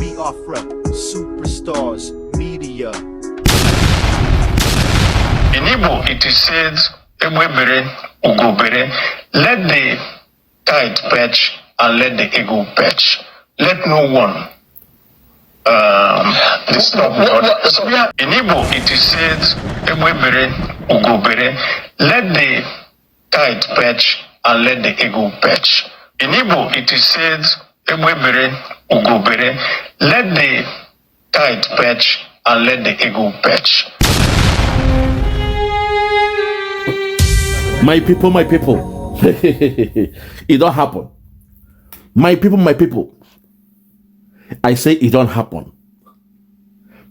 Biafra, superstars, media. In Igbo, it is said, "Ebebere, ugobere." Let the tide perch and let the eagle perch. Let no one disturb the other. In Igbo, it is said, "Ebebere, ugobere." Let the tide perch and let the eagle perch. In Igbo, it is said, "Ebebere, ugobere." Let the tide perch and let the eagle perch. My people, it don't happen. My people, I say it don't happen.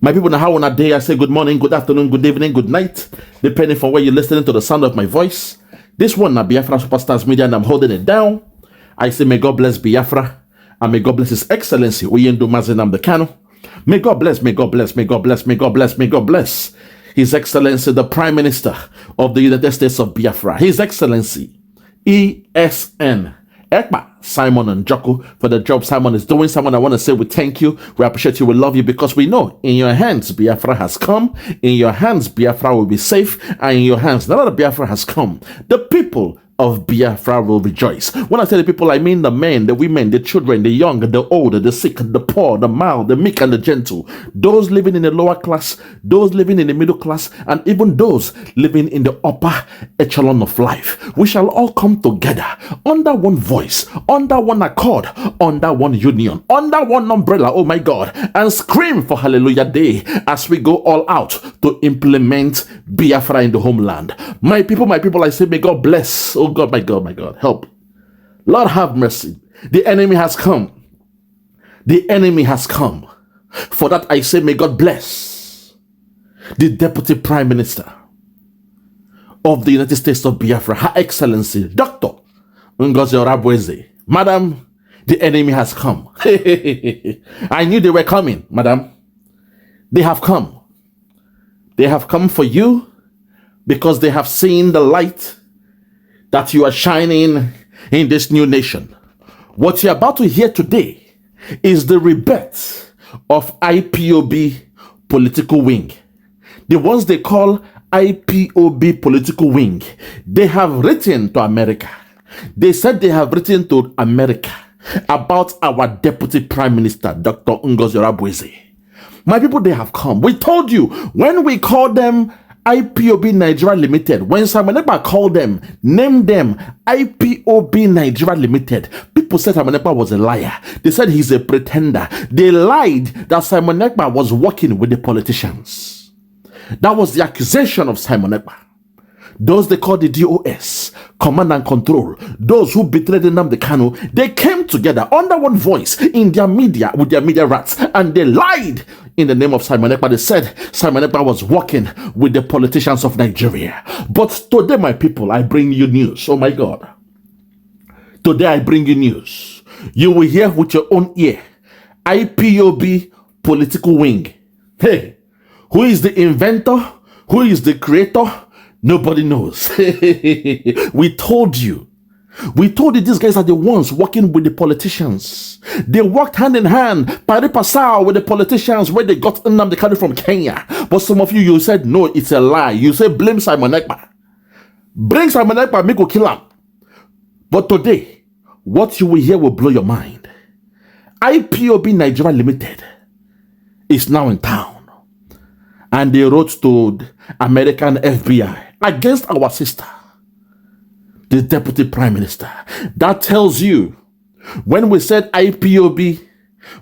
My people, now how on a day I say good morning, good afternoon, good evening, good night, depending on where you're listening to the sound of my voice. This one, na Biafra Superstars Media, and I'm holding it down. I say may God bless Biafra, and may God bless His Excellency Oyendo Mazenam the Kano. May God bless, may God bless, may God bless, may God bless, may God bless His Excellency, the Prime Minister of the United States of Biafra, His Excellency, ESN, Ekpa, Simon and Joko, for the job Simon is doing. Simon, I want to say we thank you, we appreciate you, we love you, because we know in your hands Biafra has come, in your hands Biafra will be safe, and in your hands now that Biafra has come, the people of Biafra will rejoice. When I say the people, I mean the men, the women, the children, the young, the old, the sick, the poor, the mild, the meek, and the gentle. Those living in the lower class, those living in the middle class, and even those living in the upper echelon of life. We shall all come together under one voice, under one accord, under one union, under one umbrella, oh my God, and scream for Hallelujah Day as we go all out to implement Biafra in the homeland. My people, I say may God bless. Oh God, my God, help. Lord have mercy. The enemy has come. The enemy has come. For that I say may God bless the Deputy Prime Minister of the United States of Biafra, Her Excellency, Dr. Ngozi Orabueze. Madam, the enemy has come. I knew they were coming, madam. They have come. They have come for you because they have seen the light that you are shining in this new nation. What you're about to hear today is the rebirth of IPOB political wing. The ones they call IPOB political wing. They have written to America. They said they have written to America about our Deputy Prime Minister, Dr. Ngozi Orabueze. My people, they have come. We told you when we called them IPOB Nigeria Limited, when Simon Ekpa called them, named them IPOB Nigeria Limited, people said Simon Ekpa was a liar. They said he's a pretender. They lied that Simon Ekpa was working with the politicians. That was the accusation of Simon Ekpa. Those they call the DOS, command and control, those who betrayed Nnamdi Kanu, they came together under one voice in their media with their media rats, and they lied in the name of Simon Ekpa. They said Simon Ekpa was working with the politicians of Nigeria. But today, my people, I bring you news. Oh my God. Today I bring you news. You will hear with your own ear. IPOB political wing. Hey, who is the inventor? Who is the creator? Nobody knows. We told you. We told you these guys are the ones working with the politicians. They worked hand in hand, pari pasao, with the politicians where they got Nnamdi Kanu from Kenya. But some of you said, no, it's a lie. You say, blame Simon Ekpa. Bring Simon Ekpa, make go kill him. But today, what you will hear will blow your mind. IPOB Nigeria Limited is now in town. And they wrote to American FBI against our sister, the Deputy Prime Minister. That tells you, when we said IPOB,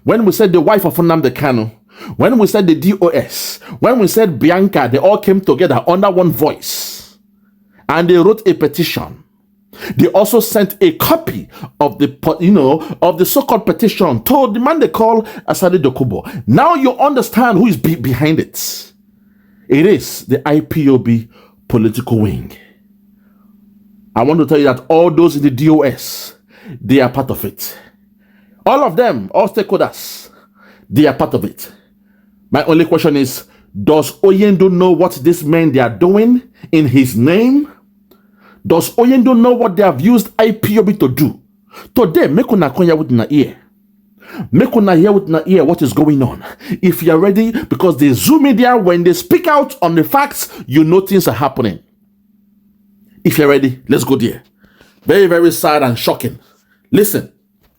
when we said the wife of Nnamdi Kanu, when we said the DOS, when we said Bianca, they all came together under one voice. And they wrote a petition. They also sent a copy of the, of the so-called petition to the man they call Asade Dokubo. Now you understand who is behind it. It is the IPOB political wing. I want to tell you that all those in the DOS, they are part of it. All of them, all stakeholders, they are part of it. My only question is, does Oyendo know what these men they are doing in his name? Does Oyendo know what they have used IPOB to do? Today, make una konya with na ear. Make una hear what is going on. If you're ready, because the Zoom media, when they speak out on the facts, you know things are happening. If you're ready, let's go there. Very, very sad and shocking. Listen.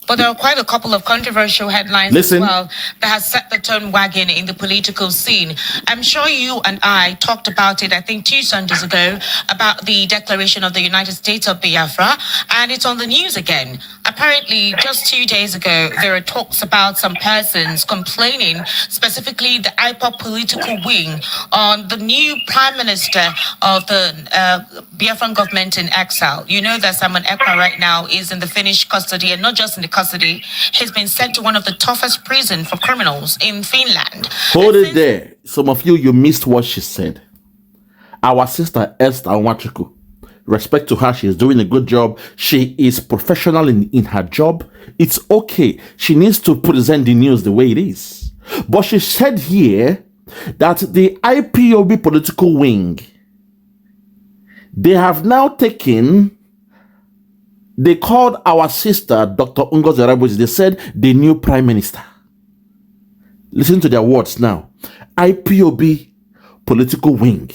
But there are quite a couple of controversial headlines as well that has set the tone wagging in the political scene. I'm sure you and I talked about it, I think 2 Sundays ago, about the declaration of the United States of Biafra, and it's on the news again. Apparently, just 2 days ago, there are talks about some persons complaining, specifically the Ipob political wing, on the new prime minister of the Biafran government in exile. You know that Ekpa right now is in the Finnish custody, and not just in the custody, he's been sent to one of the toughest prisons for criminals in Finland. Hold it there. Some of you missed what she said. Our sister Esther Nwachukwu, respect to her, she is doing a good job. She is professional in her job. It's okay. She needs to present the news the way it is. But she said here that the IPOB political wing, they have now taken, they called our sister, Dr. Ngozi Orabueze, they said the new prime minister. Listen to their words now. IPOB political wing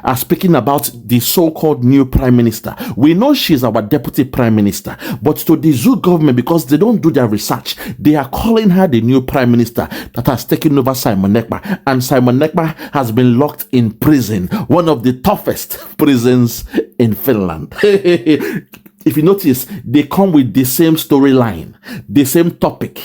are speaking about the so-called new prime minister. We know she's our deputy prime minister, but to the zoo government, because they don't do their research, they are calling her the new prime minister that has taken over Simon Ekpa. And Simon Ekpa has been locked in prison, one of the toughest prisons in Finland. If you notice, they come with the same storyline, the same topic,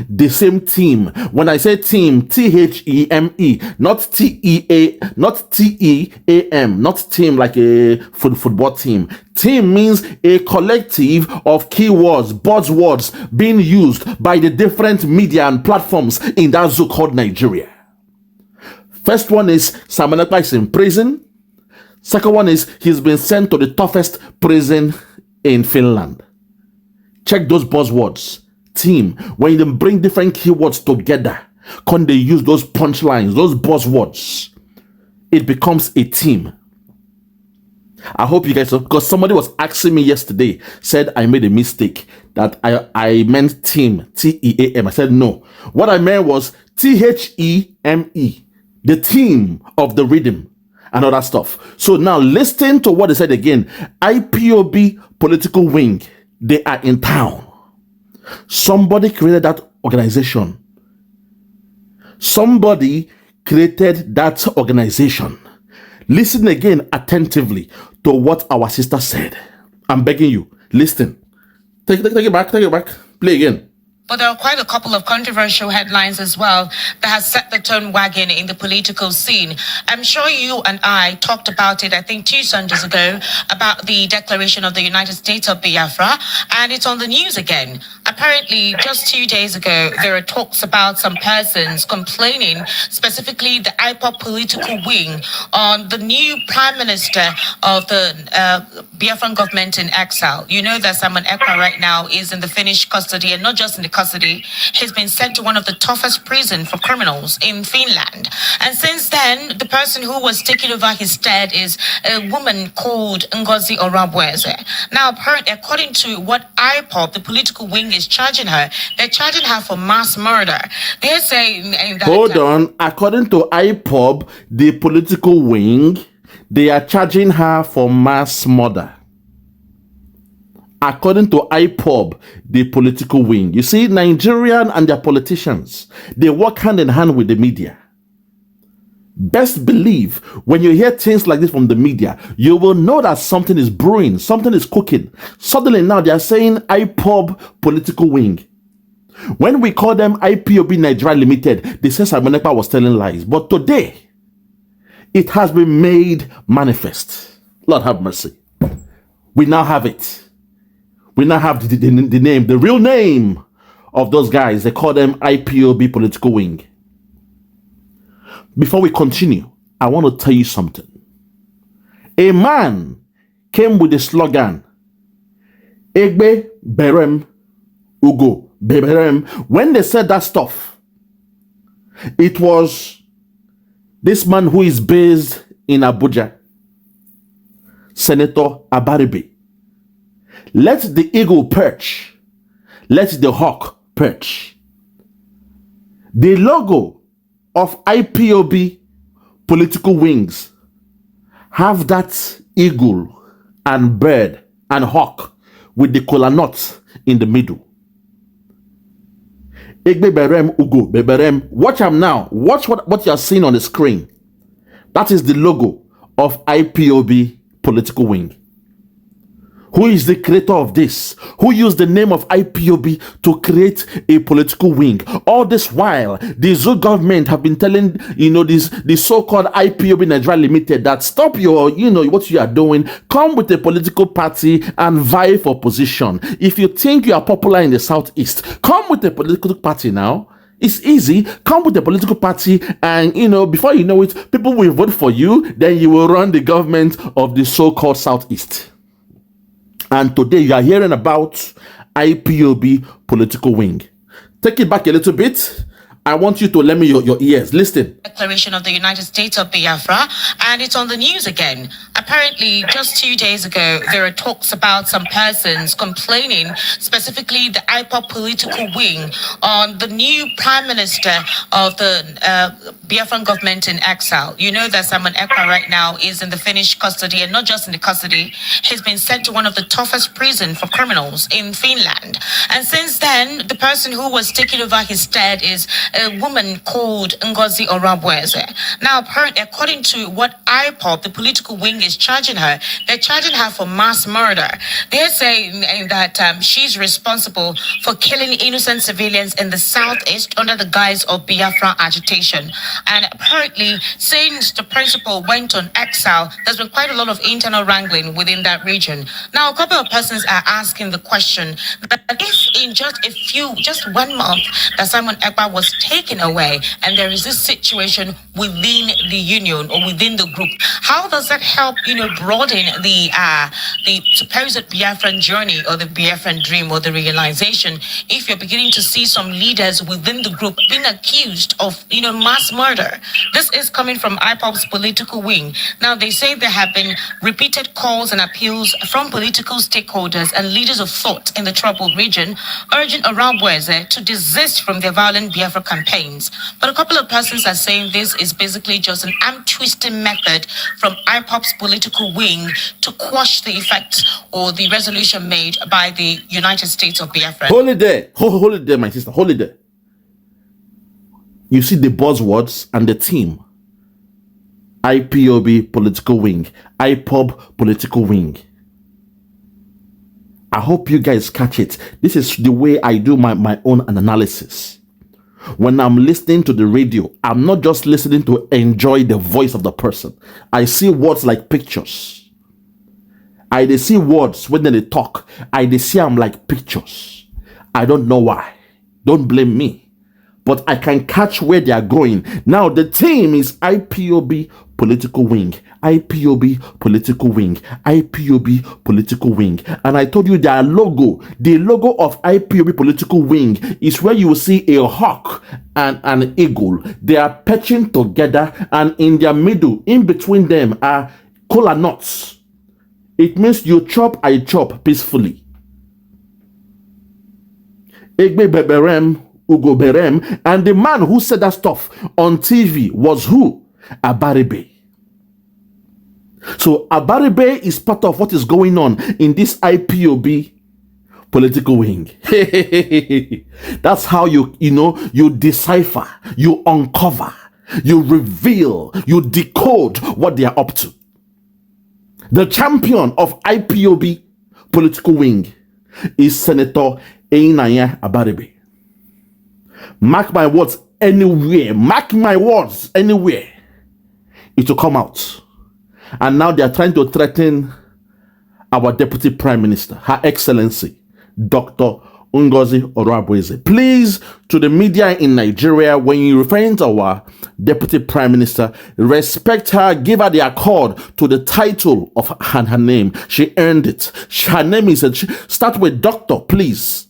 the same team. When I say team, T-H-E-M-E, not T-E-A, not T-E-A-M, not team like a football team. Team means a collective of keywords, buzzwords being used by the different media and platforms in that zoo called Nigeria. First one is Simon Ekpa is in prison. Second one is he's been sent to the toughest prison in Finland. Check those buzzwords. Team. When you bring different keywords together, can they use those punchlines, those buzzwords? It becomes a team. I hope you guys, because somebody was asking me yesterday, said I made a mistake, that I meant team, T-E-A-M. I said no. What I meant was T-H-E-M-E, the team of the rhythm and all that stuff. So now listen to what they said again. IPOB political wing, they are in town. Somebody created that organization. Somebody created that organization. Listen again attentively to what our sister said. I'm begging you, listen. Take it back, play again. But there are quite a couple of controversial headlines as well that has set the tone wagging in the political scene. I'm sure you and I talked about it, I think 2 Sundays ago, about the declaration of the United States of Biafra, and it's on the news again. Apparently, just 2 days ago, there are talks about some persons complaining, specifically the Ipob political wing, on the new prime minister of the Biafran government in exile. You know that Simon Ekpa right now is in the Finnish custody, and not just in the custody, he's been sent to one of the toughest prisons for criminals in Finland. And since then, the person who was taking over his stead is a woman called Ngozi Orabueze. Now, apparently, according to what Ipob, the political wing, is charging her, they're charging her for mass murder. They're saying that... Hold on. According to Ipob, the political wing, they are charging her for mass murder. According to Ipob, the political wing. You see, Nigerian and their politicians, they work hand in hand with the media. Best believe, when you hear things like this from the media, you will know that something is brewing, something is cooking. Suddenly now they are saying Ipob political wing. When we call them IPOB Nigeria Limited, they say Simon Ekpa was telling lies. But today, it has been made manifest. Lord have mercy. We now have it. We now have the name, the real name of those guys. They call them IPOB political wing. Before we continue, I want to tell you something. A man came with the slogan, Egbe Berem Ugo Beberem. When they said that stuff, it was this man who is based in Abuja, Senator Abaribe. Let the eagle perch, let the hawk perch. The logo of IPOB political wings have that eagle and bird and hawk with the kola nut in the middle. Egbeberem Ugo Beberem. Watch them now. Watch what you're seeing on the screen. That is the logo of IPOB political wing. Who is the creator of this? Who used the name of IPOB to create a political wing? All this while, the Zoo government have been telling, the so-called IPOB Nigeria Limited that stop your, what you are doing. Come with a political party and vie for position. If you think you are popular in the Southeast, come with a political party now. It's easy. Come with a political party and, before you know it, people will vote for you. Then you will run the government of the so-called Southeast. And today you are hearing about IPOB political wing. Take it back a little bit. I want you to lend me your ears. Listen. Declaration of the United States of Biafra, and it's on the news again. Apparently, just 2 days ago, there are talks about some persons complaining, specifically the Ipob political wing, on the new prime minister of the Biafran government in exile. You know that Ekpa right now is in the Finnish custody, and not just in the custody, he's been sent to one of the toughest prisons for criminals in Finland. And since then, the person who was taking over his stead is a woman called Ngozi Orabueze. Now, apparently, according to what Ipob, the political wing, is charging her, they're charging her for mass murder. They're saying that she's responsible for killing innocent civilians in the southeast under the guise of Biafra agitation. And apparently, since the principal went on exile, there's been quite a lot of internal wrangling within that region. Now, a couple of persons are asking the question that if in just 1 month, that Ekpa was taken away, and there is this situation within the union or within the group, how does that help, broaden the supposed Biafran journey or the Biafran dream or the realization if you're beginning to see some leaders within the group being accused of, mass murder? This is coming from IPOB's political wing. Now, they say there have been repeated calls and appeals from political stakeholders and leaders of thought in the troubled region, urging Orabueze to desist from their violent Biafra campaigns. But a couple of persons are saying this is basically just an arm-twisting method from IPOB's political wing to quash the effects or the resolution made by the United States of Biafra. Hold it there. Hold it there, my sister. Hold it there. You see the buzzwords and the team. IPOB political wing. IPOB political wing. I hope you guys catch it. This is the way I do my own analysis. When I'm listening to the radio, I'm not just listening to enjoy the voice of the person. I see words like pictures. I see words when they talk. I see them like pictures. I don't know why. Don't blame me. But I can catch where they are going. Now, the team is IPOB political wing. IPOB political wing. IPOB political wing. And I told you their logo. The logo of IPOB political wing is where you will see a hawk and an eagle. They are perching together, and in their middle, in between them, are kola nuts. It means you chop, I chop peacefully. Egbe beberem. Ugo Berem, and the man who said that stuff on TV was who? Abaribe. So Abaribe is part of what is going on in this IPOB political wing. That's how you decipher, you uncover, you reveal, you decode what they are up to. The champion of IPOB political wing is Senator Einaya Abaribe. Mark my words, anywhere. Mark my words, anywhere. It will come out. And now they are trying to threaten our Deputy Prime Minister, Her Excellency, Dr. Ngozi Orabueze. Please, to the media in Nigeria, when you refer to our Deputy Prime Minister, respect her, give her the accord to the title of her name. She earned it. Her name is, start with Doctor, please.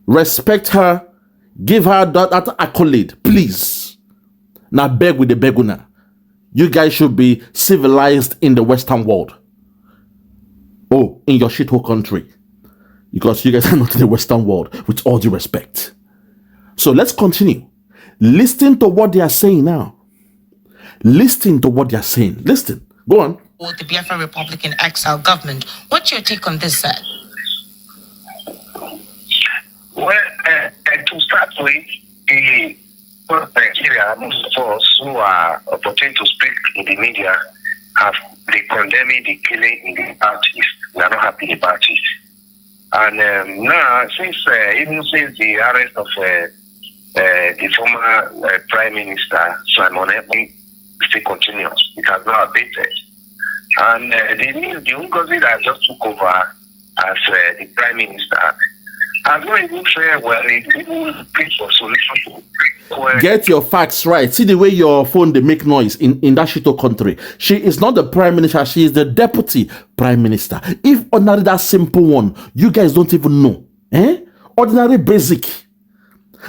Respect her. Give her that accolade, please. Now beg with the beguna. You guys should be civilized in the Western world. Oh, in your shithole country. because you guys are not in the Western world, with all due respect. So let's continue. Listen to what they are saying now. Listen to what they are saying. Listen. Go on. Or the Biafra Republic in exile government. What's your take on this, sir? Well, to start with, Nigeria, most of us who are opportune to speak in the media have been condemning the killing in the Southeast. We are not happy about it. And now, even since the arrest of the former Prime Minister, Simon Ekpa, still continues. It has not abated. And the Ngozi that just took over as the Prime Minister has not even fair well. It's even looking for solutions. Get your facts right. See the way your phone they make noise in that shito country. She is not the Prime Minister. She is the Deputy Prime Minister. If ordinary that simple one, you guys don't even know. Ordinary basic.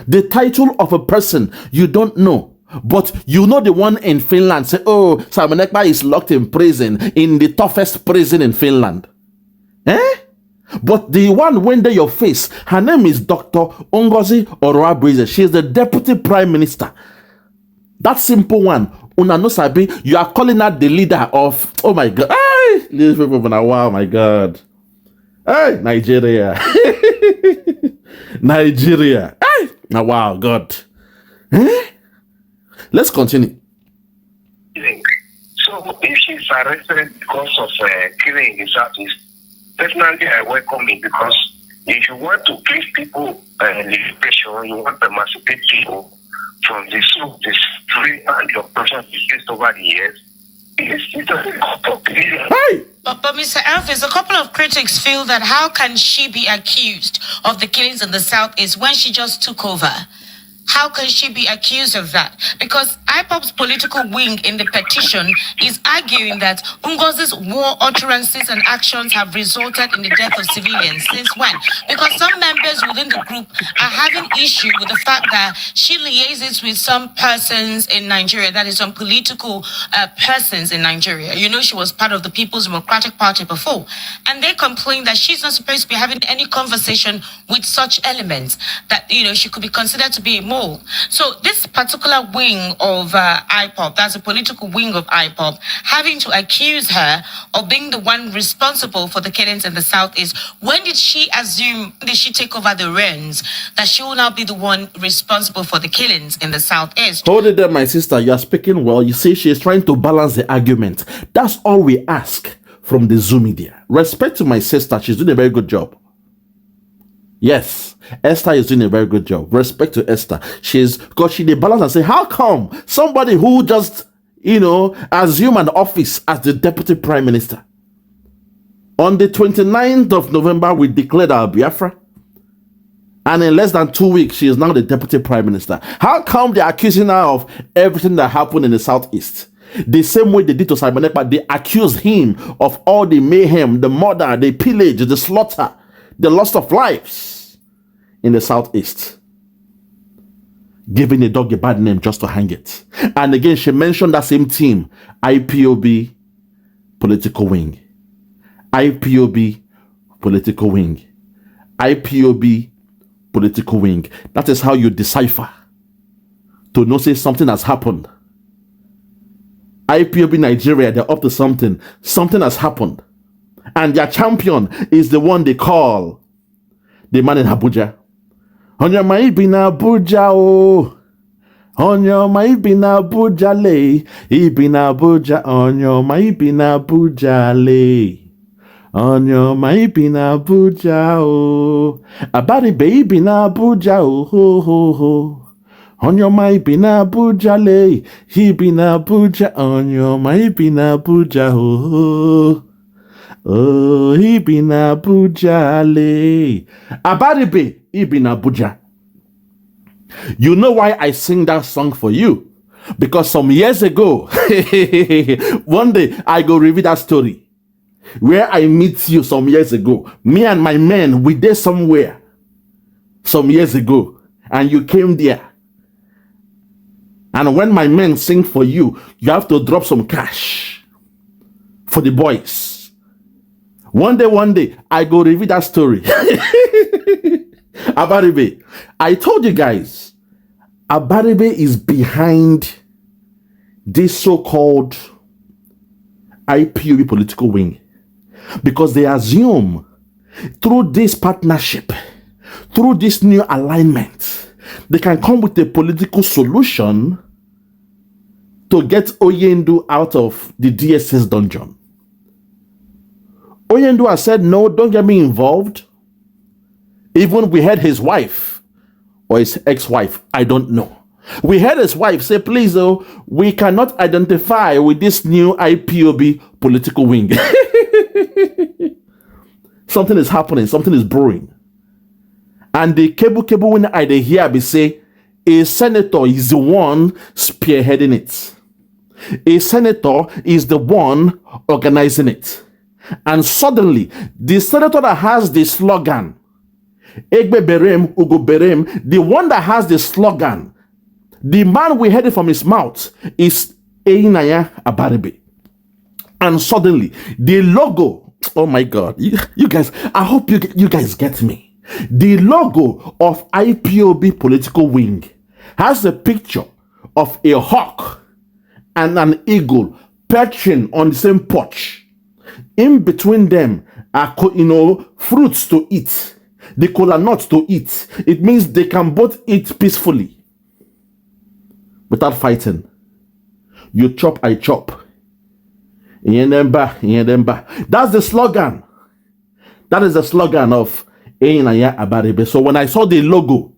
The title of a person you don't know. But you know the one in Finland. Say, oh, Simon Ekpa is locked in prison, in the toughest prison in Finland. But the one when they your face, her name is Dr. Ngozi Orabueze. She is the Deputy Prime Minister. That simple one. Una no sabi, you are calling her the leader of, oh my God. Hey, these people, wow, my God. Hey, Nigeria. Nigeria. Hey, now, wow, God. Let's continue. So if she's arrested because of killing in the Southeast, personally I welcome it, because if you want to give people liberation, you want to emancipate people from the free and the oppression faced over the years, it doesn't come. Hey! But Mr. Alphys, a couple of critics feel that how can she be accused of the killings in the Southeast when she just took over? How can she be accused of that? Because Ipob's political wing in the petition is arguing that Ngozi's war utterances and actions have resulted in the death of civilians. Since when? Because some members within the group are having issue with the fact that she liaises with some persons in Nigeria, that is some political persons in Nigeria. You know, she was part of the People's Democratic Party before. And they complain that she's not supposed to be having any conversation with such elements, that, you know, she could be considered to be a more. So this particular wing of Ipob, that's a political wing of Ipob, having to accuse her of being the one responsible for the killings in the Southeast. When did she take over the reins that she will now be the one responsible for the killings in the Southeast? Hold it there, my sister. You are speaking well. You see, she is trying to balance the argument. That's all we ask from the Zoom media. Respect to my sister. She's doing a very good job. Yes, Esther is doing a very good job. Respect to Esther. Because she did balance and say, how come somebody who just, assume an office as the Deputy Prime Minister? On the 29th of November, we declared our Biafra. And in less than 2 weeks, she is now the Deputy Prime Minister. How come they're accusing her of everything that happened in the Southeast? The same way they did to Simon Ekpa, they accused him of all the mayhem, the murder, the pillage, the slaughter, the loss of lives in the Southeast, giving a dog a bad name just to hang it. And again, she mentioned that same team, IPOB political wing, IPOB political wing, IPOB political wing. That is how you decipher to know say something has happened. IPOB Nigeria, they're up to something. Something has happened. And their champion is the one they call the man in Abuja. On your might be na Abuja, oh. On your might be na Abuja, lay. He be na Abuja, on your might be na Abuja, lay. On your might be na Abuja, oh. Abaribe baby na Abuja, oh, ho, ho, ho. On your might be na Abuja, lay. He be na Abuja, on your might be na Abuja, oh, ho. Oh, he be na Abuja, le. Abaribe, he be na Abuja. You know why I sing that song for you? Because some years ago, one day I go reveal that story where I meet you some years ago. Me and my men, we did somewhere some years ago, and you came there. And when my men sing for you, you have to drop some cash for the boys. One day, I go review that story. Abaribe. I told you guys, Abaribe is behind this so-called IPOB political wing, because they assume through this partnership, through this new alignment, they can come with a political solution to get Oyendu out of the DSS dungeon. Oyendu has said, no, don't get me involved. Even we heard his wife or his ex-wife, I don't know. We heard his wife say, please, though, we cannot identify with this new IPOB political wing. Something is happening, something is brewing. And the cable when I hear me say, a senator is the one spearheading it. A senator is the one organizing it. And suddenly, the senator that has the slogan, Egbe Berem, Ugo Berem, the one that has the slogan, the man we heard it from his mouth is Einaya Abaribe. And suddenly, the logo, oh my God, you guys, I hope you guys get me. The logo of IPOB political wing has a picture of a hawk and an eagle perching on the same porch. In between them are, fruits to eat. The cola nuts to eat. It means they can both eat peacefully without fighting. You chop, I chop. That's the slogan. That is the slogan of Einaya Abaribe. So when I saw the logo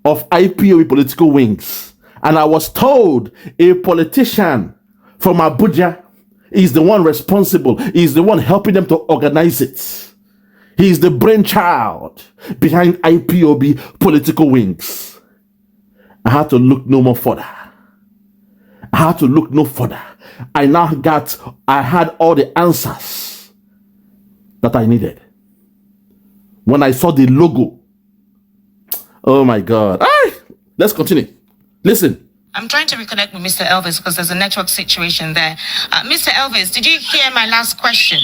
of IPOB political wings, and I was told a politician from Abuja is the one responsible, is the one helping them to organize it. He is the brainchild behind IPOB political wings. I had to look no more further. I had to look no further. I had all the answers that I needed. When I saw the logo, oh my God. All right, let's continue. Listen. I'm trying to reconnect with Mr. Elvis because there's a network situation there. Mr. Elvis, did you hear my last question?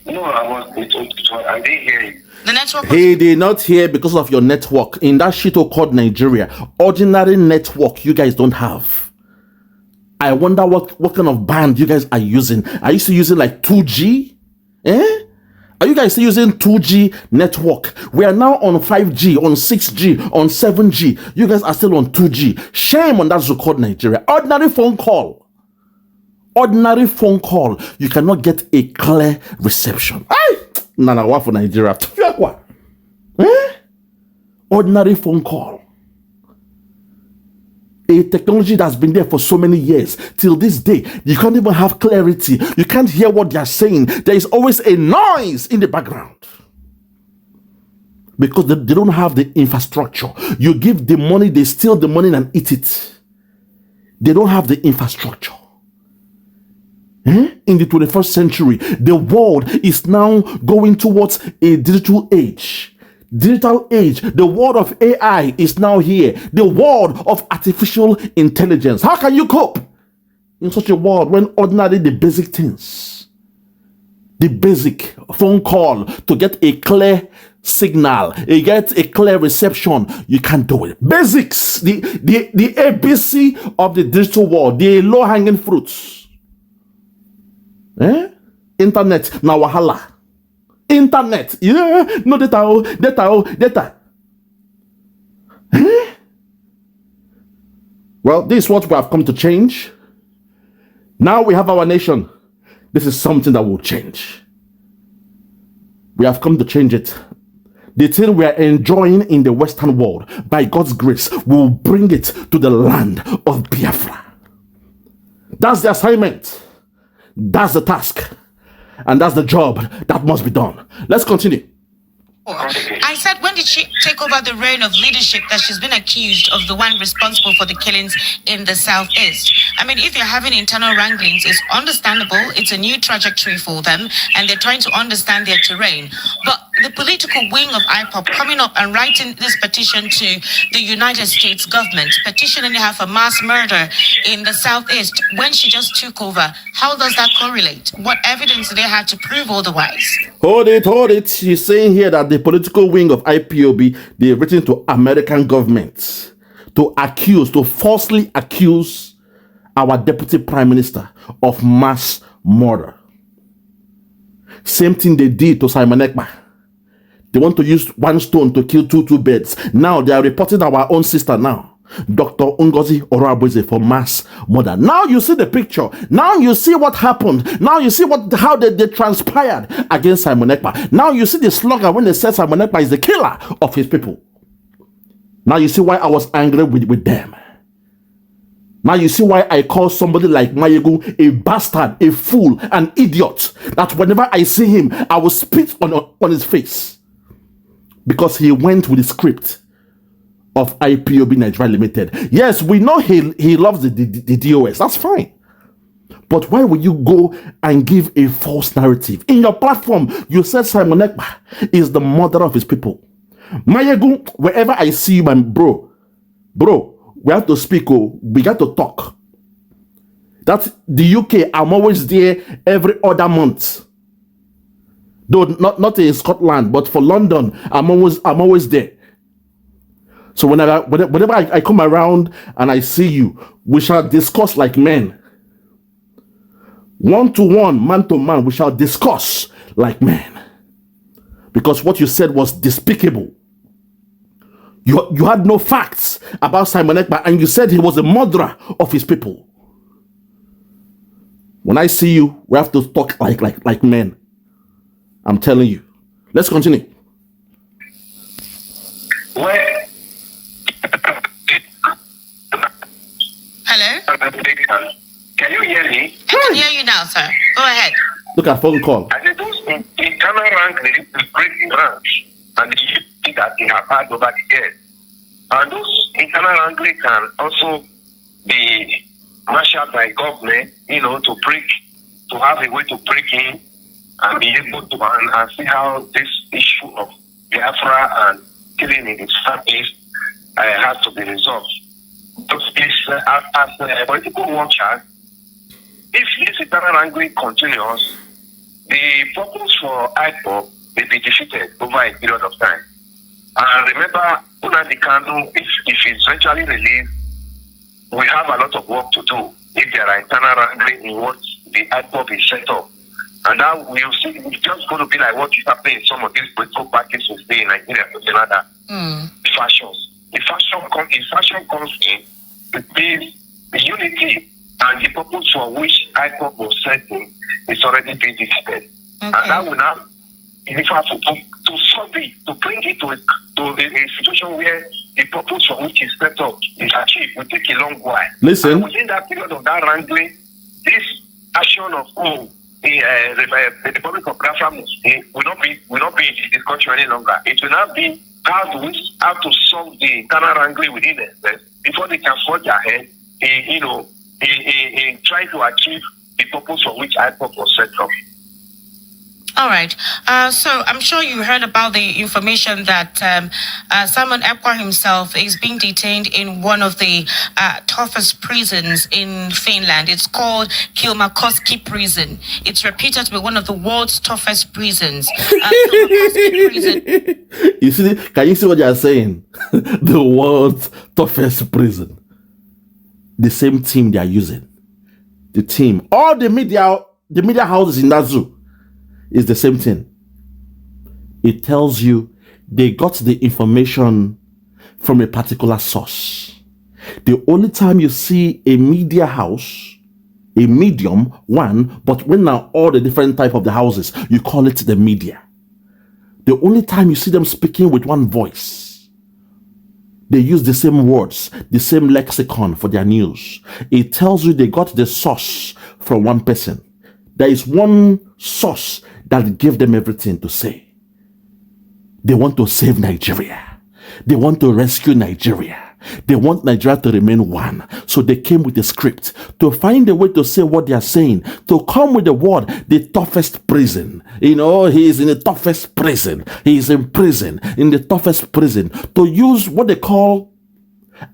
No, I didn't hear you. The network. He did not hear because of your network in that shit called Nigeria. Ordinary network you guys don't have. I wonder what kind of band you guys are using. Are you still using like 2G? Are you guys still using 2G network? We are now on 5G, on 6G, on 7G. You guys are still on 2G. Shame on that so-called Nigeria. Ordinary phone call. Ordinary phone call. You cannot get a clear reception. Nana, what for Nigeria? Ordinary phone call. A technology that's been there for so many years. Till this day, you can't even have clarity. You can't hear what they're saying. There is always a noise in the background. Because they don't have the infrastructure. You give the money, they steal the money and eat it. They don't have the infrastructure. In the 21st century, the world is now going towards a digital age. Digital age, the world of AI is now here. The world of artificial intelligence. How can you cope in such a world when ordinarily the basic things, the basic phone call to get a clear signal, you get a clear reception, you can't do it. Basics, the ABC of the digital world, the low-hanging fruits. Internet, na wahala. Internet, no data. Well, this is what we have come to change. Now we have our nation. This is something that will change. We have come to change it. The thing we are enjoying in the Western world, by God's grace, we will bring it to the land of Biafra. That's the assignment. That's the task. And that's the job that must be done. Let's continue. I said, when did she take over the reign of leadership that she's been accused of the one responsible for the killings in the Southeast? I mean, if you're having internal wranglings, it's understandable. It's a new trajectory for them, and they're trying to understand their terrain. But the political wing of Ipob coming up and writing this petition to the United States government, petitioning her for mass murder in the Southeast when she just took over. How does that correlate? What evidence do they have to prove otherwise? Hold it. She's saying here that the political wing of IPOB, they've written to American governments to falsely accuse our deputy prime minister of mass murder. Same thing they did to Simon Ekpa. They want to use one stone to kill two birds. Now they are reporting our own sister now, Dr. Ngozi Orabueze, for mass murder. Now you see the picture. Now you see what happened. Now you see how they transpired against Simon Ekpa. Now you see the slogan when they said Simon Ekpa is the killer of his people. Now you see why I was angry with them. Now you see why I call somebody like Mayegu a bastard, a fool, an idiot. That whenever I see him, I will spit on his face. Because he went with the script of IPOB Nigeria Limited. Yes, we know he loves the DOS. That's fine. But why would you go and give a false narrative? In your platform, you said Simon Ekpa is the mother of his people. Mayegu, wherever I see you, my bro, we have to speak. We got to talk. That's the UK. I'm always there every other month. Though not in Scotland, but for London, I'm always there. So whenever I come around and I see you, we shall discuss like men. One to one, man to man, we shall discuss like men. Because what you said was despicable. You had no facts about Simon Ekpa, and you said he was a murderer of his people. When I see you, we have to talk like men. I'm telling you. Let's continue. Where? Hello? Can you hear me? I can hear you now, sir. Go ahead. Look at phone call. I said those internal rankings, the great branch, and the unity that they have had over the years. And those internal rankings can also be marshaled by government, to have a way to break in and be able to and see how this issue of Biafra and killing in its southeast has to be resolved. But as a political watcher, if this internal wrangling continues, the purpose for IPOB will be defeated over a period of time. And remember, Unadi Kanu, if it's eventually released, we have a lot of work to do if there are internal wrangling in what the IPOB is set up. And now we'll see, it's just going to be like what is happening in some of these political parties we see in Nigeria with another fashions. If fashion comes in, it means the unity and the purpose for which IPOB was set in is already being defeated. Okay. And that will now, in fact, to solve it, to bring it to a situation where the purpose for which is set up is achieved will take a long while. Listen. And within that period of that wrangling, this action of the Republic of Biafra will not be in this discussion any longer. It will now be how to solve the internal wrangling within themselves before they can forge ahead in trying to achieve the purpose for which IPOB was set up. All right. So I'm sure you heard about the information that Simon Ekpa himself is being detained in one of the toughest prisons in Finland. It's called Kilmakoski prison. It's reputed to be one of the world's toughest prisons. Kilmakoski prison. You see, can you see what you're saying? The world's toughest prison. The same team they are using. The team. All the media houses in that zoo. Is the same thing. It tells you they got the information from a particular source. The only time you see a media house, a medium, one, but when now all the different type of the houses, you call it the media. The only time you see them speaking with one voice, they use the same words, the same lexicon for their news. It tells you they got the source from one person. There is one source that gave them everything to say. They want to save Nigeria. They want to rescue Nigeria. They want Nigeria to remain one. So they came with a script to find a way to say what they are saying, to come with the word, the toughest prison. You know, he is in the toughest prison. He is in prison, in the toughest prison, to use what they call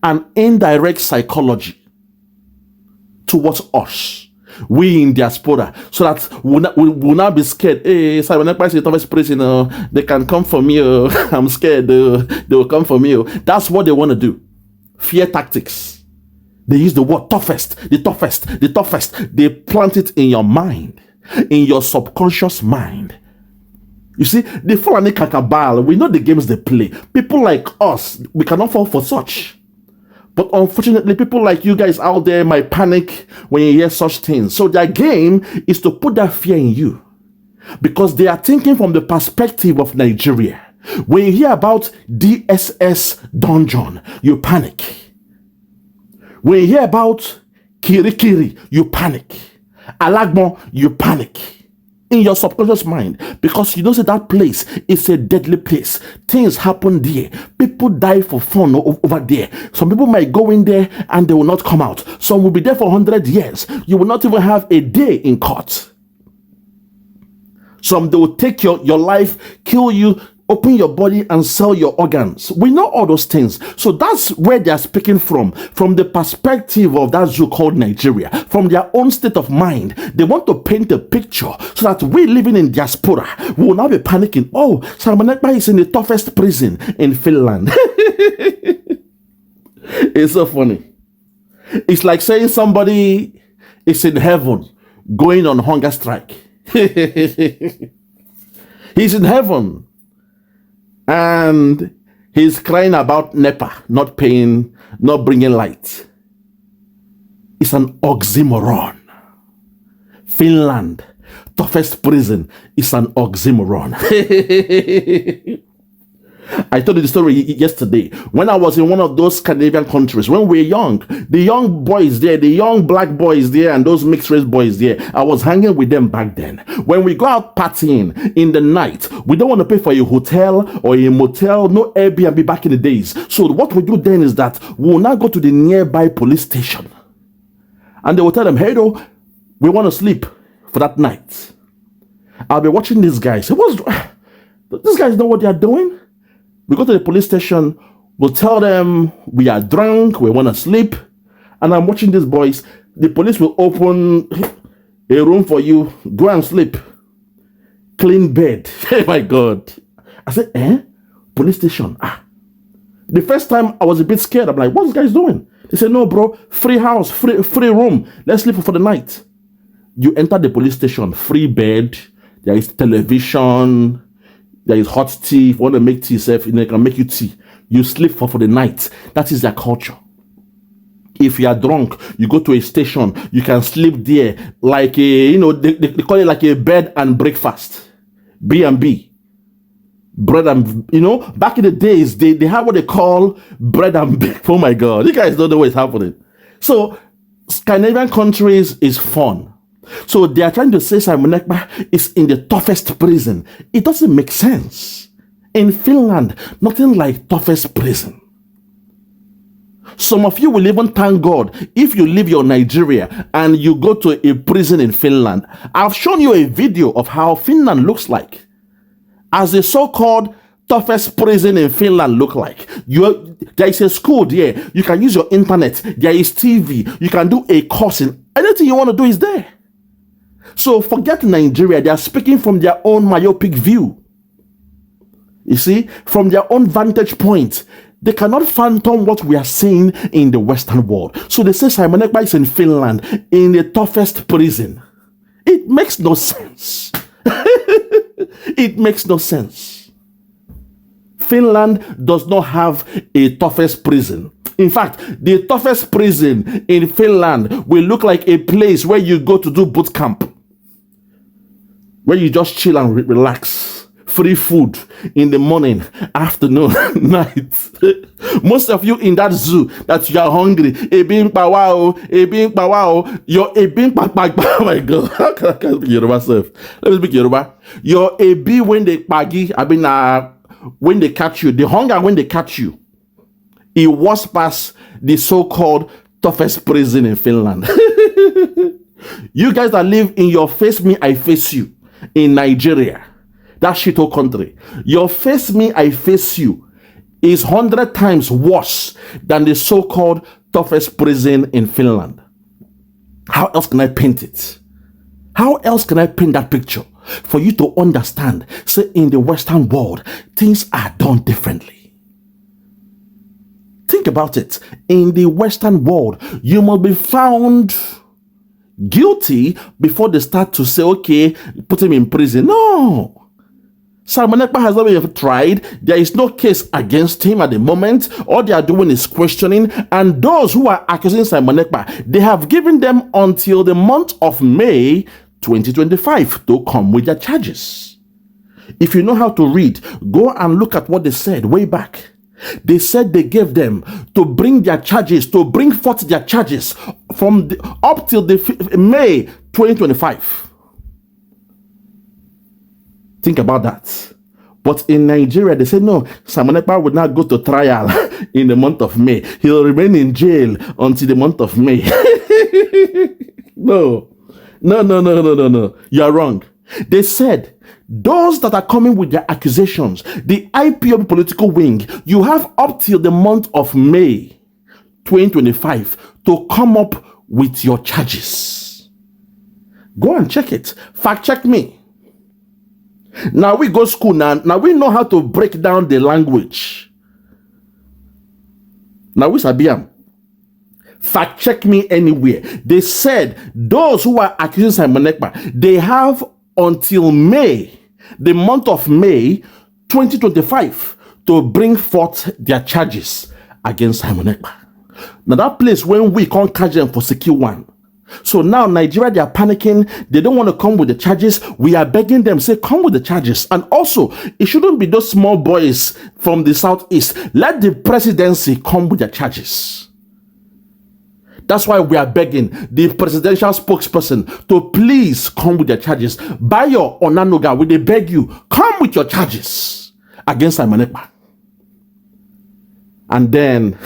an indirect psychology towards us. We in diaspora, so that we'll not be scared. Hey, Simon Ekpa is the toughest prison. They can come for me. I'm scared. They will come for me. That's what they want to do. Fear tactics. They use the word toughest, the toughest, the toughest. They plant it in your mind, in your subconscious mind. You see, the Fulani Kakabal, we know the games they play. People like us, we cannot fall for such. But unfortunately, people like you guys out there might panic when you hear such things. So their game is to put that fear in you, because they are thinking from the perspective of Nigeria. When you hear about DSS dungeon, you panic. When you hear about Kirikiri, you panic. Alagbon, you panic. In your subconscious mind, because you know that place is a deadly place. Things happen there. People die for fun over there. Some people might go in there and they will not come out. Some will be there for 100 years. You will not even have a day in court. Some, they will take your life, kill you, open your body and sell your organs. We know all those things. So that's where they are speaking from the perspective of that zoo called Nigeria, from their own state of mind. They want to paint a picture so that we living in diaspora will now be panicking. Oh, Simon Ekpa is in the toughest prison in Finland. It's so funny. It's like saying somebody is in heaven going on hunger strike. He's in heaven and he's crying about NEPA not paying, not bringing light. It's an oxymoron. Finland, toughest prison, is an oxymoron. I told you the story yesterday when I was in one of those Scandinavian countries when we were young. The young boys there, the young black boys there, and those mixed race boys there, I was hanging with them back then. When we go out partying in the night, we don't want to pay for a hotel or a motel, no Airbnb back in the days. So what we do then is that we'll now go to the nearby police station and they will tell them, hey, though, we want to sleep for that night. I'll be watching these guys. These guys know what they are doing. We go to the police station, we'll tell them we are drunk, we want to sleep, and I'm watching these boys. The police will open a room for you, go and sleep. Clean bed. Oh my God. I said, police station. The first time I was a bit scared. I'm like, what's this guys doing? They said, no, bro, free house, free room. Let's sleep for the night. You enter the police station, free bed, there is television, there is hot tea. If you want to make tea yourself, they can make you tea. You sleep for the night. That is their culture. If you are drunk, you go to a station, you can sleep there like a, they call it like a bed and breakfast. B&B. Bread and, back in the days, they have what they call bread and bake. Oh my God. You guys don't know what's happening. So, Scandinavian countries is fun. So they are trying to say Simon Ekpa is in the toughest prison. It doesn't make sense. In Finland, nothing like toughest prison. Some of you will even thank God if you leave your Nigeria and you go to a prison in Finland. I've shown you a video of how Finland looks like. As a so-called toughest prison in Finland look like. There is a school there. You can use your internet. There is TV. You can do a course in anything you want to do is there. So forget Nigeria. They are speaking from their own myopic view. You see, from their own vantage point, they cannot fathom what we are seeing in the Western world. So they say Simon Ekpa is in Finland in the toughest prison. It makes no sense. It makes no sense. Finland does not have a toughest prison. In fact, the toughest prison in Finland will look like a place where you go to do boot camp, where you just chill and relax. Free food in the morning, afternoon, night. Most of you in that zoo that you are hungry, ebing pawao, you're ebing pawao. Oh my God, how can I speak Yoruba self? Let me speak Yoruba. You're when they pagi, when they catch you, the hunger when they catch you it was past the so-called toughest prison in Finland. You guys that live in your face me, I face you in Nigeria, that shithole country. Your face me, I face you is 100 times worse than the so-called toughest prison in Finland. How else can I paint it? How else can I paint that picture for you to understand? Say in the Western world, things are done differently. Think about it. In the Western world, you must be found guilty before they start to say, okay, put him in prison. No. Simon Ekpa has not been tried. There is no case against him at the moment. All they are doing is questioning. And those who are accusing Simon Ekpa, they have given them until the month of May 2025 to come with their charges. If you know how to read, go and look at what they said way back. They said they gave them to bring their charges, to bring forth their charges from up till the May 2025. Think about that. But in Nigeria, they say no, Simon Ekpa would not go to trial in the month of May. He'll remain in jail until the month of May. No. You are wrong. They said those that are coming with their accusations, the IPOB political wing, you have up till the month of May 2025 to come up with your charges. Go and check it. Fact check me. Now we go school now we know how to break down the language. Now we sabiam. Fact check me anywhere. They said those who are accusing Simon Ekpa, they have until May, the month of May 2025, to bring forth their charges against Simon Ekpa. Now that place when we can't catch them for secure one. So now Nigeria, they are panicking. They don't want to come with the charges. We are begging them, say, come with the charges. And also, it shouldn't be those small boys from the southeast. Let the presidency come with their charges. That's why we are begging the presidential spokesperson to please come with their charges. Bayo Onanuga, we they beg you, come with your charges against Simon Ekpa. And then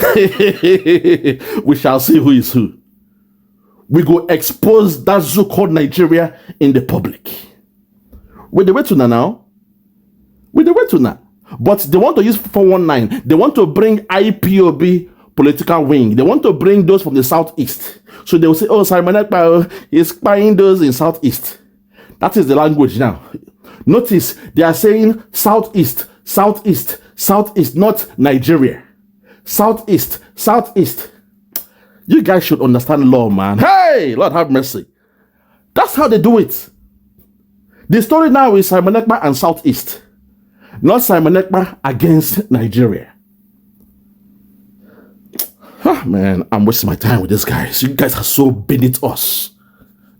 we shall see who is who. We go expose that zoo called Nigeria in the public. With the way to now. With the way to now. But they want to use 419. They want to bring IPOB political wing. They want to bring those from the southeast. So they will say, oh, Simon Ekpa is spying those in southeast. That is the language now. Notice they are saying southeast, southeast, southeast, not Nigeria. Southeast, southeast. You guys should understand law, man. Hey, Lord have mercy. That's how they do it. The story now is Simon Ekpa and Southeast, not Simon Ekpa against Nigeria. Man, I'm wasting my time with this guys. You guys are so beneath us.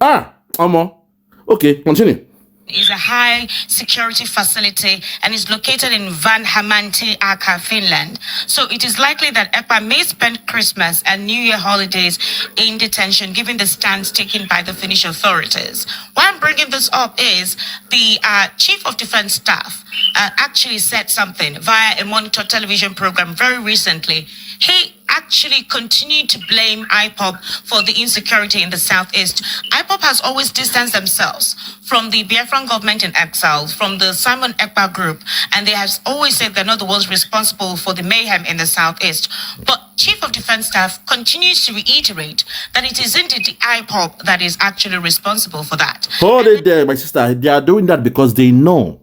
Okay, continue. Is a high security facility and is located in Vanhamanti, Finland. So it is likely that Ekpa may spend Christmas and New Year holidays in detention, given the stance taken by the Finnish authorities. Why I'm bringing this up is the Chief of Defense Staff actually said something via a Monitor television program very recently. He actually continued to blame Ipob for the insecurity in the southeast. Ipob has always distanced themselves from the Biafran government in exile, from the Simon Ekpa group, and they have always said they're not the ones responsible for the mayhem in the southeast. But Chief of Defense Staff continues to reiterate that it is indeed the Ipob that is actually responsible for that. Hold it there, my sister. They are doing that because they know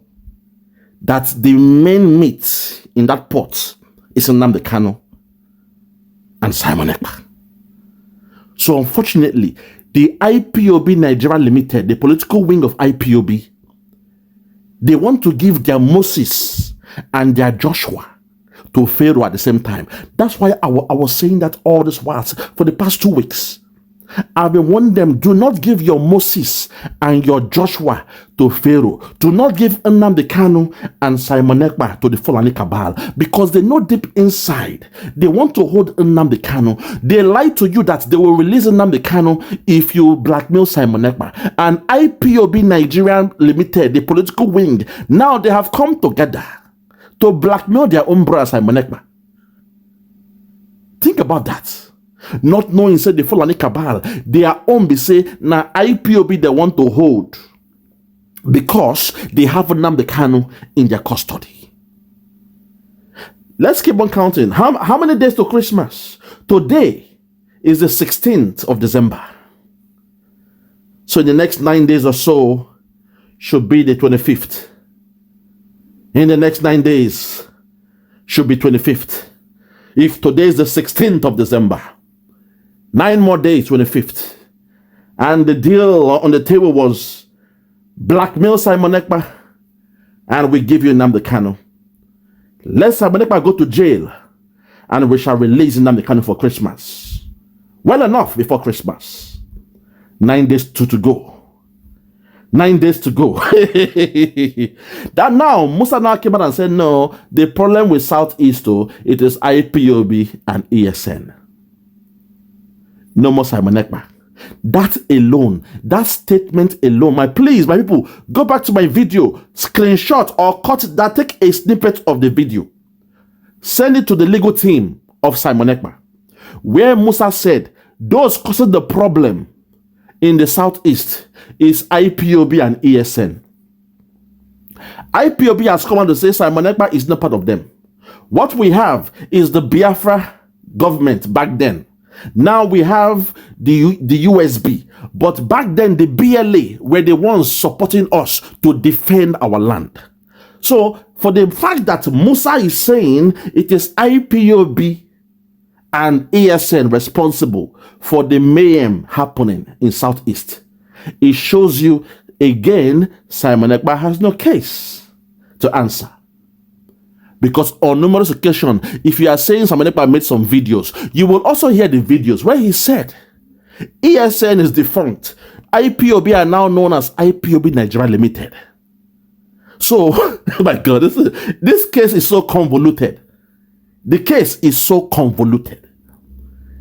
that the main meat in that pot is Nnamdi Kanu and Simon Ekpa. So unfortunately, the IPOB Nigeria Limited, the political wing of IPOB, they want to give their Moses and their Joshua to Pharaoh at the same time. That's why I was saying that all this while for the past 2 weeks. I've been warning them, do not give your Moses and your Joshua to Pharaoh. Do not give Nnamdi Kanu and Simon Ekpa to the Fulani cabal, because they know deep inside they want to hold Nnamdi Kanu. They lie to you that they will release Nnamdi Kanu if you blackmail Simon Ekpa. And IPOB Nigeria Limited, the political wing, now they have come together to blackmail their own brother Simon Ekpa. Think about that. Not knowing, say, the Fulani cabal, their own be say, now IPOB they want to hold because they have Nnamdi Kanu in their custody. Let's keep on counting. How many days to Christmas? Today is the 16th of December. So in the next 9 days or so should be the 25th. In the next 9 days should be 25th. If today is the 16th of December, 9 more days, 25th. And the deal on the table was blackmail Simon Ekpa and we give you Nnamdi Kanu. Let Simon Ekpa go to jail and we shall release Nnamdi Kanu for Christmas. Well enough before Christmas. 9 days to go. 9 days to go. That now, Musa now came out and said, no, the problem with Southeast, it is IPOB and ESN. No more Simon Ekpa. That alone, that statement alone, my people, go back to my video, screenshot or cut that, take a snippet of the video. Send it to the legal team of Simon Ekpa, where Musa said, those causing the problem in the Southeast is IPOB and ESN. IPOB has come out to say Simon Ekpa is not part of them. What we have is the Biafra government back then. Now we have the USB. But back then the BLA were the ones supporting us to defend our land. So for the fact that Musa is saying it is IPOB and ESN responsible for the mayhem happening in Southeast, it shows you again Simon Ekpa has no case to answer. Because on numerous occasions, if you are saying Simon Ekpa made some videos, you will also hear the videos where he said ESN is defunct. IPOB are now known as IPOB Nigeria Limited. So, oh my God, this case is so convoluted. The case is so convoluted.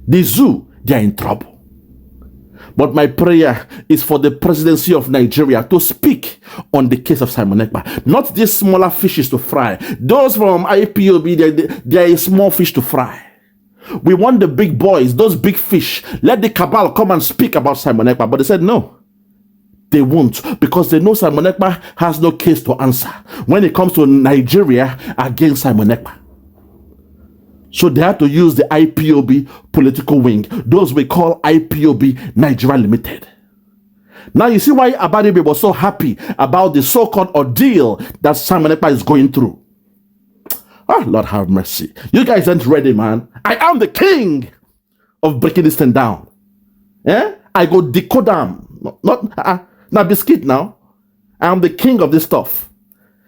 The zoo, they are in trouble. But my prayer is for the presidency of Nigeria to speak on the case of Simon Ekpa. Not these smaller fishes to fry. Those from IPOB, they are a small fish to fry. We want the big boys, those big fish. Let the cabal come and speak about Simon Ekpa. But they said no. They won't, because they know Simon Ekpa has no case to answer when it comes to Nigeria against Simon Ekpa. So they had to use the IPOB political wing, those we call IPOB Nigeria Limited. Now you see why Abaribe was so happy about the so-called ordeal that Simon Ekpa is going through. Oh, Lord have mercy. You guys aren't ready, man. I am the king of breaking this thing down. Yeah? I go decode them. Not biscuit now. I am the king of this stuff.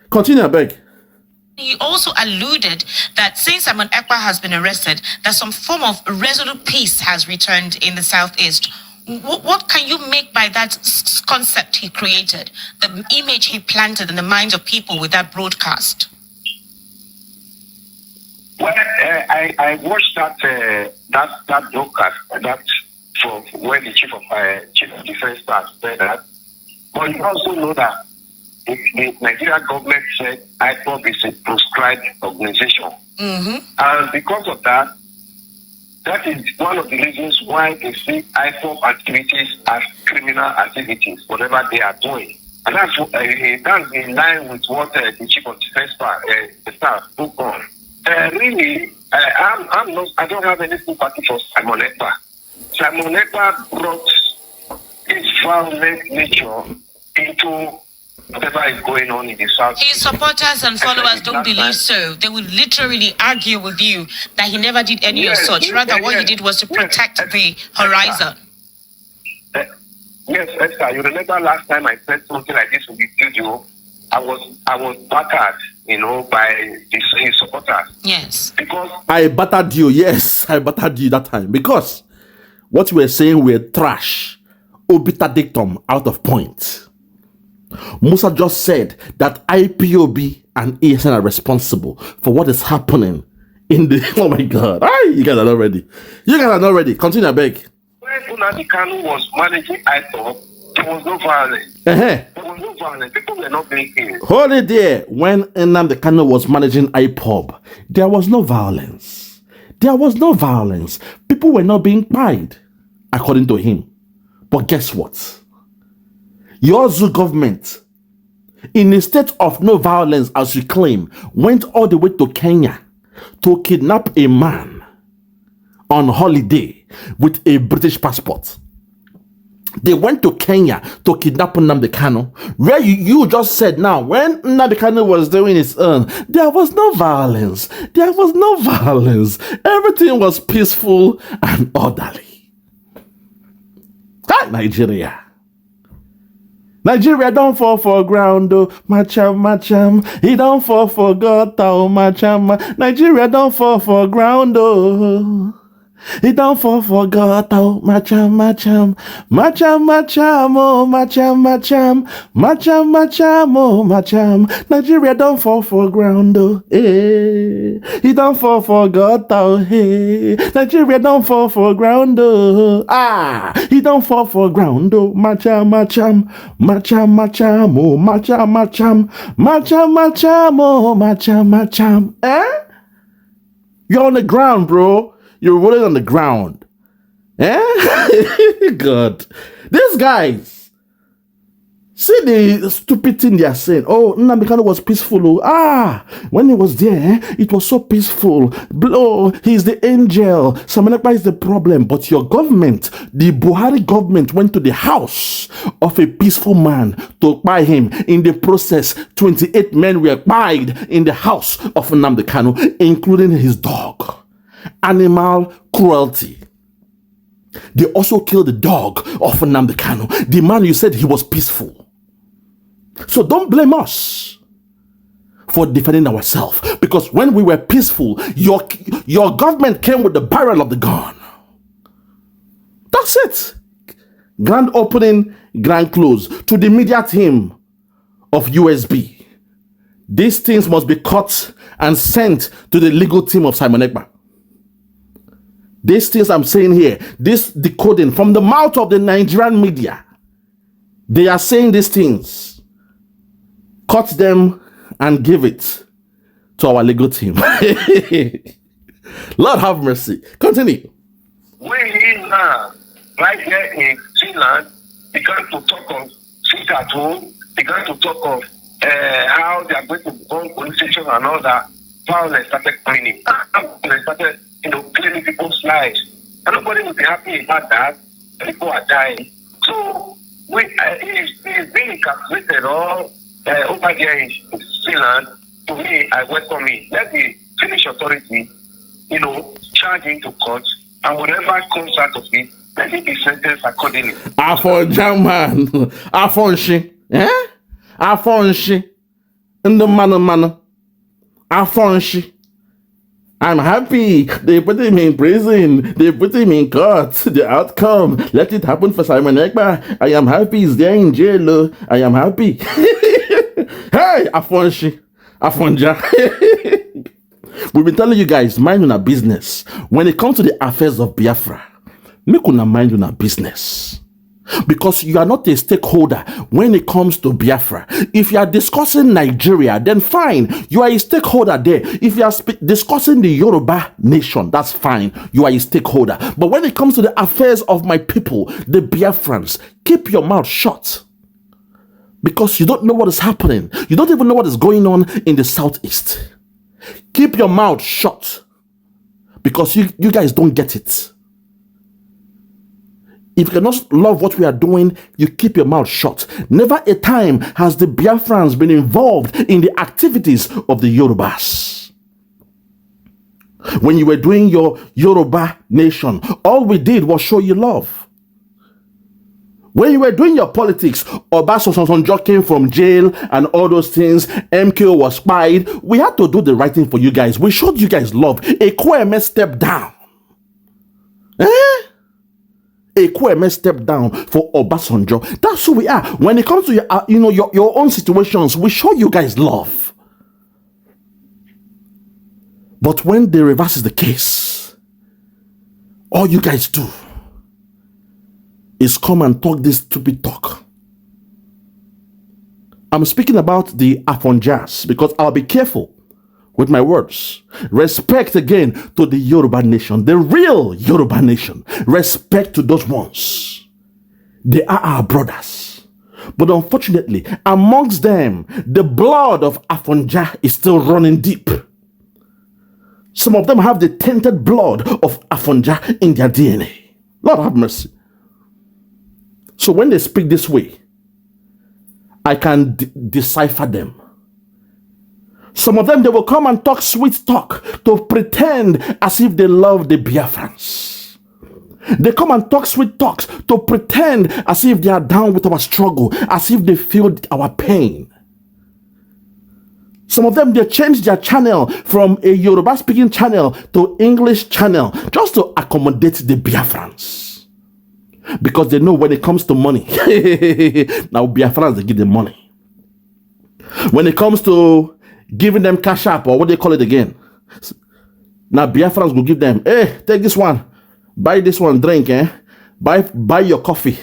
Continue, I beg. He also alluded that since Simon Ekpa has been arrested, that some form of resolute peace has returned in the Southeast. What can you make by that concept he created, the image he planted in the minds of people with that broadcast? Well, I watched that broadcast, that for when the chief of defense staff said that. But you also know that the Nigerian government said Ipob is a proscribed organization. And because of that, that is one of the reasons why they see Ipob activities as criminal activities, whatever they are doing. And that's in line with what the chief of defense staff took on. Really, I don't have any sympathy for Simon Ekpa. Simon Ekpa brought his violent nature into whatever is going on in the South. His supporters and followers don't believe so. They would literally argue with you that he never did any of such. Rather, what he did was to protect the horizon. Yes, Esther, you remember last time I said something like this in the studio? I was battered, by his supporters. Yes. Because I battered you. Yes, I battered you that time. Because what we were saying were trash, obiter dictum, out of point. Musa just said that IPOB and ESN are responsible for what is happening in the... Oh my God. You guys are not ready. Continue, I beg. When Nnamdi Kanu was managing IPOB, there was no violence. There was no violence. People were not making it. Hold it there. When Nnamdi Kanu was managing IPOB, there was no violence. There was no violence. People were not being pied, according to him. But guess what? Your Zoo government, in a state of no violence, as you claim, went all the way to Kenya to kidnap a man on holiday with a British passport. They went to Kenya to kidnap Nnamdi Kanu, where you just said now, when Nnamdi Kanu was doing his own, there was no violence. There was no violence. Everything was peaceful and orderly. Hi, Nigeria. Nigeria don't fall for ground, oh, macham. He don't fall for gutter, oh, macham. Nigeria don't fall for ground, oh. He don't fall for gutter, oh, macham. Oh, macham. Nigeria don't fall for ground, oh, hey. He don't fall for gutter, oh, hey. Nigeria don't fall for ground, oh. Ah, he don't fall for ground, oh, macham. Oh, macham. Eh? You're on the ground, bro. You're rolling on the ground. Eh? God. These guys, see the stupid thing they are saying. Oh, Nnamdi Kanu was peaceful. Ah, when he was there, it was so peaceful. Oh, he's the angel. Ekpa is the problem. But your government, the Buhari government, went to the house of a peaceful man to buy him. In the process, 28 men were pied in the house of Nnamdi Kanu, including his dog. Animal cruelty. They also killed the dog of Nnamdi Kanu, the man you said he was peaceful. So don't blame us for defending ourselves, because when we were peaceful, your government came with the barrel of the gun. That's it. Grand opening, grand close. To the media team of USB, these things must be cut and sent to the legal team of Simon Ekpa. These things I'm saying here, this decoding from the mouth of the Nigerian media, they are saying these things. Cut them and give it to our legal team. Lord have mercy. Continue. We now, right here in Finland, began to talk of sit at home, began to talk of how they are going to bomb police stations and all that. Violence started cleaning. They started, cleaning people's lives. And nobody will be happy about that. People are dying. So it's being incarcerated all over there in Finland. To me, I welcome it. Let the Finnish authority, charge him to court, and whatever comes out of it, let it be sentenced accordingly. German. Afonshi. Eh? Afonshi. In the manner. Afonshi. I'm happy. They put him in prison. They put him in court. The outcome. Let it happen for Simon Ekpa. I am happy he's there in jail. I am happy. Hey, Afonshi. Afonja. We've been telling you guys, mind on our business. When it comes to the affairs of Biafra, make una mind on our business. Because you are not a stakeholder when it comes to Biafra. If you are discussing Nigeria, then fine, you are a stakeholder there. If you are discussing the Yoruba nation, that's fine, you are a stakeholder. But when it comes to the affairs of my people, the Biafrans, keep your mouth shut. Because you don't know what is happening. You don't even know what is going on in the southeast. Keep your mouth shut. Because you guys don't get it. If you cannot love what we are doing, you keep your mouth shut. Never a time has the Biafrans been involved in the activities of the Yorubas. When you were doing your Yoruba nation, all we did was show you love. When you were doing your politics, Obasanjo came from jail and all those things, MKO was spied. We had to do the right thing for you guys. We showed you guys love. Ekweme stepped down. Ekweme stepped down for Obasanjo. That's who we are. When it comes to your own situations, we show you guys love. But when the reverse is the case, all you guys do is come and talk this stupid talk. I'm speaking about the Afonjas because I'll be careful with my words. Respect again to the Yoruba nation, the real Yoruba nation. Respect to those ones. They are our brothers. But unfortunately, amongst them, the blood of Afonja is still running deep. Some of them have the tainted blood of Afonja in their DNA. Lord have mercy. So when they speak this way, I can decipher them. Some of them, they will come and talk sweet talk to pretend as if they love the Biafrans. They come and talk sweet talks to pretend as if they are down with our struggle, as if they feel our pain. Some of them, they change their channel from a Yoruba speaking channel to English channel just to accommodate the Biafrans. Because they know when it comes to money, now Biafrans, they give them money. When it comes to giving them cash up, or what they call it again, now Biafrans will give them, hey, take this one, buy this one, drink, buy your coffee,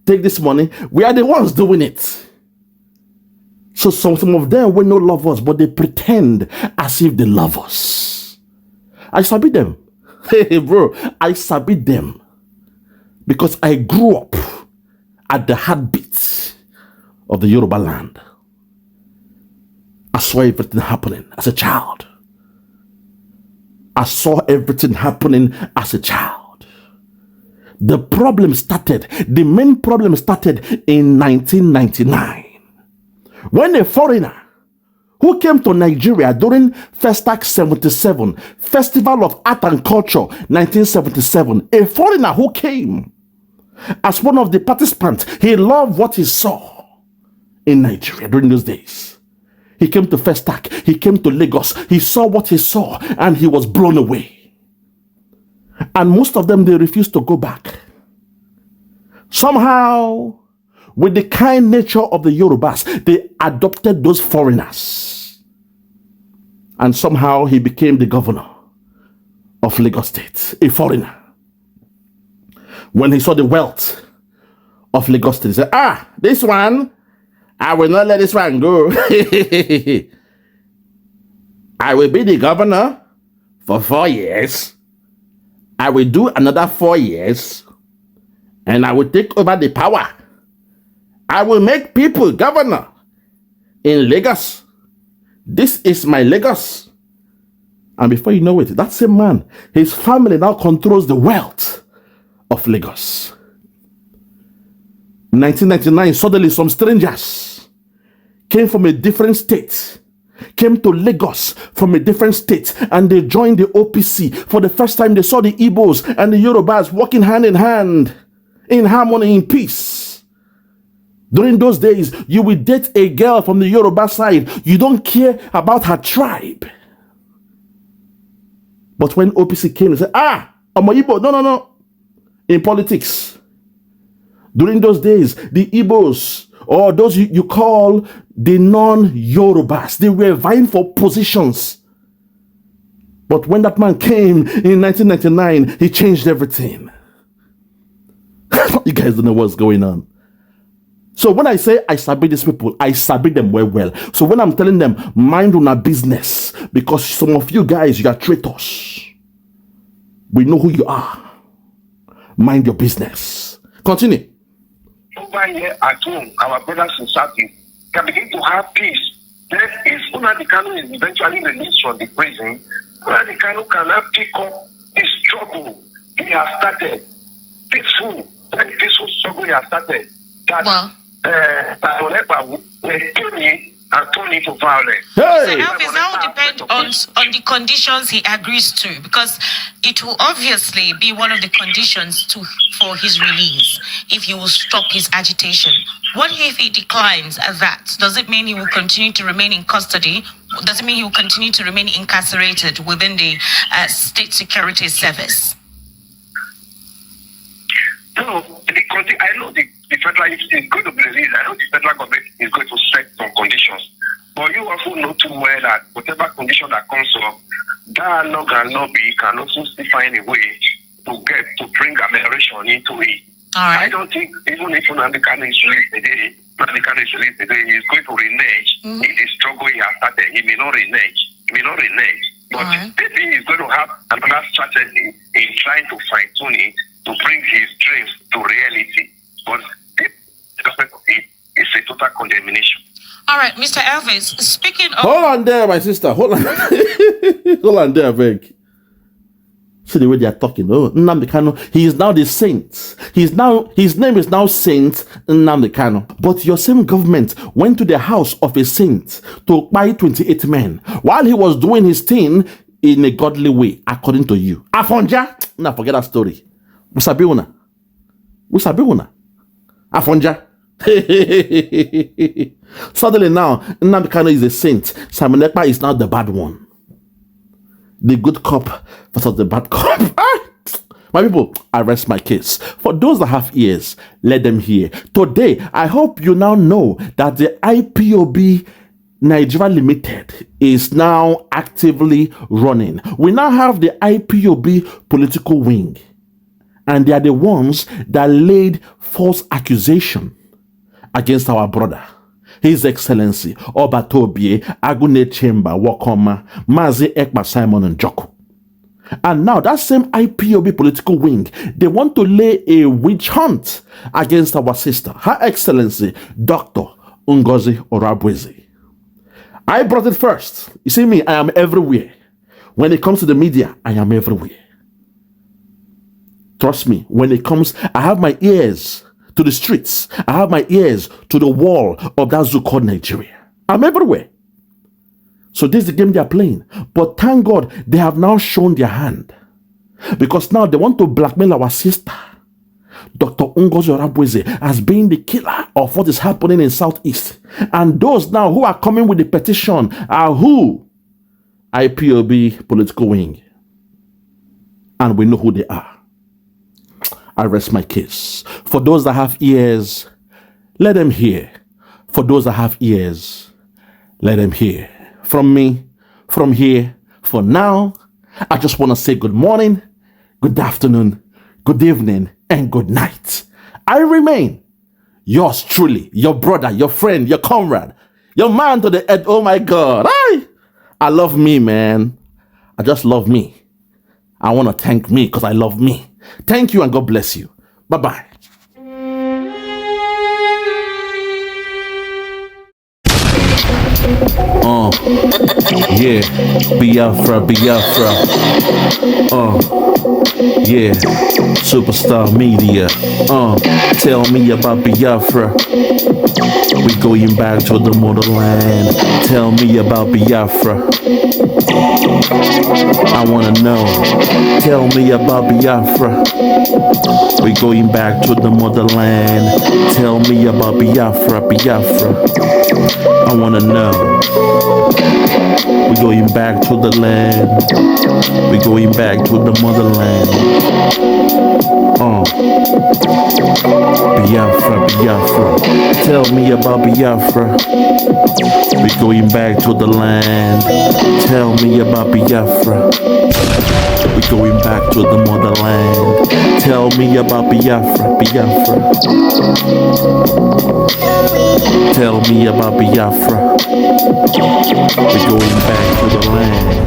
take this money. We are the ones doing it. So some of them will not love us, but they pretend as if they love us. I sabi them. Hey, bro, I sabi them. Because I grew up at the heartbeat of the Yoruba land. I saw everything happening as a child. I saw everything happening as a child. The main problem started in 1999. When a foreigner who came to Nigeria during Festac 77, Festival of Art and Culture 1977, a foreigner who came as one of the participants, he loved what he saw in Nigeria during those days. He came to Festac, he came to Lagos, he saw what he saw, and he was blown away. And most of them, they refused to go back. Somehow, with the kind nature of the Yorubas, they adopted those foreigners. And somehow he became the governor of Lagos State, a foreigner. When he saw the wealth of Lagos State, he said, this one, I will not let this one go. I will be the governor for 4 years. I will do another 4 years. And I will take over the power. I will make people governor in Lagos. This is my Lagos. And before you know it, that same man, his family now controls the wealth of Lagos. In 1999, suddenly some strangers came from a different state, came to Lagos from a different state, and they joined the OPC. For the first time, they saw the Igbos and the Yorubas working hand in hand, in harmony, in peace. During those days, you will date a girl from the Yoruba side. You don't care about her tribe. But when OPC came, they said, I'm a Igbo. No. In politics, during those days, the Igbos, or those you call the non-Yorubas, they were vying for positions. But when that man came in 1999, he changed everything. You guys don't know what's going on. So when I say I sabi these people, I sabi them well. So when I'm telling them, mind on our business, because some of you guys, you are traitors. We know who you are. Mind your business. Continue. Over here at home, our brothers and sisters can begin to have peace. Then if Nnamdi Kanu is eventually released from the prison, Nnamdi Kanu cannot pick up the struggle he has started. Peaceful struggle he has started. That Ekpa will turn it and turn it to violence. So Elvis, that will depend on the conditions he agrees to, because it will obviously be one of the conditions for his release if he will stop his agitation. What if he declines that? Does it mean he will continue to remain in custody? Does it mean he will continue to remain incarcerated within the State Security Service? No, I know the federal is going to be released. I know the federal government is going to set some conditions. But you also know too well that whatever condition that comes up, dialogue and lobby can also still find a way to bring amelioration into it. All right. I don't think even if Nnamdi Kanu is released today, he's going to renege in the struggle he has started. He may not renege. He may not renege, but maybe he's going to have another strategy in trying to fine-tune it to bring his dreams to reality. But this aspect of it is a total condemnation. All right, Mr. Elvis, speaking of... Hold on there, my sister. Hold on. Hold on there, Vic. See the way they are talking. Oh, Nnamdi Kanu, he is now the saint. His name is now Saint Nnamdi Kanu. But your same government went to the house of a saint to buy 28 men while he was doing his thing in a godly way, according to you. Afonja? Now forget that story. Usabiuna. Afonja. Suddenly now, Nnamdi Kanu is a saint. Simon Ekpa is now the bad one. The good cop versus the bad cop. My people, I rest my case. For those that have ears, let them hear. Today, I hope you now know that the IPOB Nigeria Limited is now actively running. We now have the IPOB political wing, and they are the ones that laid false accusation against our brother, His Excellency Obatobie Agune Chamber Wakoma Mazi Ekpa Simon and Joko. And now that same IPOB political wing, they want to lay a witch hunt against our sister, Her Excellency Dr. Ngozi Orabueze. I brought it first. You see me, I am everywhere. When it comes to the media, I am everywhere. Trust me, when it comes, I have my ears to the streets. I have my ears to the wall of that zoo called Nigeria. I'm everywhere. So this is the game they are playing. But thank God, they have now shown their hand. Because now they want to blackmail our sister, Dr. Ngozi Orabueze, as being the killer of what is happening in Southeast. And those now who are coming with the petition are who? IPOB political wing. And we know who they are. I rest my case. For those that have ears, let them hear. For those that have ears, let them hear. From me, from here, for now, I just want to say good morning, good afternoon, good evening, and good night. I remain yours truly, your brother, your friend, your comrade, your man to the end. Oh my God. I love me, man. I just love me. I want to thank me because I love me. Thank you and God bless you. Bye-bye. Yeah, Biafra. Yeah, Superstar Media. Tell me about Biafra. We going back to the motherland. Tell me about Biafra. I wanna know. Tell me about Biafra. We going back to the motherland. Tell me about Biafra. I wanna know. We going back to the land. We going back to the motherland. Biafra. Tell me about Biafra. We going back to the land. Tell me about Biafra. We going back to the motherland. Tell me about Biafra. Tell me about Biafra. We going back to the land.